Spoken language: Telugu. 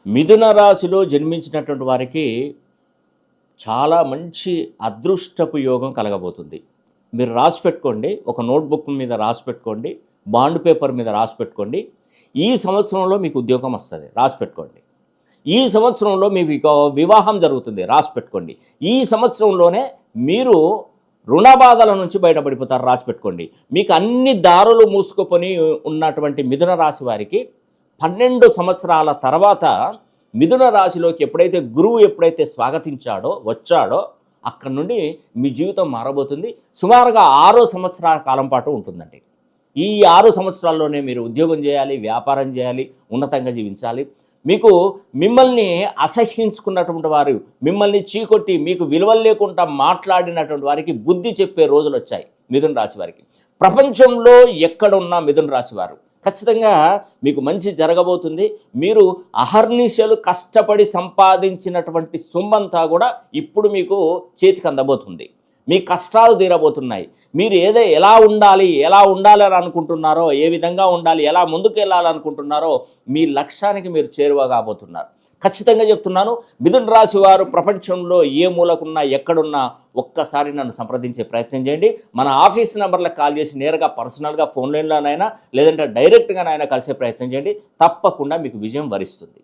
మిథున రాశిలో జన్మించినటువంటి వారికి చాలా మంచి అదృష్టపు యోగం కలగబోతుంది. మీరు రాసి పెట్టుకోండి, ఒక నోట్బుక్ మీద రాసి పెట్టుకోండి, బాండ్ పేపర్ మీద రాసి పెట్టుకోండి. ఈ సంవత్సరంలో మీకు ఉద్యోగం వస్తుంది, రాసి పెట్టుకోండి. ఈ సంవత్సరంలో మీ వివాహం జరుగుతుంది, రాసి పెట్టుకోండి. ఈ సంవత్సరంలోనే మీరు రుణ బాధల నుంచి బయటపడిపోతారు, రాసి పెట్టుకోండి. మీకు అన్ని దారులు మూసుకుపోని ఉన్నటువంటి మిథున రాశి వారికి 12 సంవత్సరాల తర్వాత మిథున రాశిలోకి ఎప్పుడైతే స్వాగతించాడో వచ్చాడో అక్కడి నుండి మీ జీవితం మారబోతుంది. సుమారుగా 6 సంవత్సరాల కాలం పాటు ఉంటుందండి. ఈ 6 సంవత్సరాల్లోనే మీరు ఉద్యోగం చేయాలి, వ్యాపారం చేయాలి, ఉన్నతంగా జీవించాలి. మీకు మిమ్మల్ని అసహ్యించుకున్నటువంటి వారు, మిమ్మల్ని చీకొట్టి మీకు విలువలు లేకుండా మాట్లాడినటువంటి వారికి బుద్ధి చెప్పే రోజులు వచ్చాయి మిథున రాశి వారికి. ప్రపంచంలో ఎక్కడున్నా మిథున రాశి వారు ఖచ్చితంగా మీకు మంచి జరగబోతుంది. మీరు అహర్నిశలు కష్టపడి సంపాదించినటువంటి సొమ్మంతా కూడా ఇప్పుడు మీకు చేతికి అందబోతుంది. మీ కష్టాలు తీరబోతున్నాయి. మీరు ఎలా ఉండాలి అని అనుకుంటున్నారో, ఏ విధంగా ఉండాలి, ఎలా ముందుకు వెళ్ళాలనుకుంటున్నారో మీ లక్ష్యానికి మీరు చేరువ కాబోతున్నారు. ఖచ్చితంగా చెప్తున్నాను, మిథున రాశి వారు ప్రపంచంలో ఏ మూలకున్నా ఎక్కడున్నా ఒక్కసారి నన్ను సంప్రదించే ప్రయత్నం చేయండి. మన ఆఫీస్ నెంబర్లకు కాల్ చేసి నేరుగా పర్సనల్గా ఫోన్ లైన్లోనైనా లేదంటే డైరెక్ట్గానైనా కలిసే ప్రయత్నం చేయండి. తప్పకుండా మీకు విజయం వరిస్తుంది.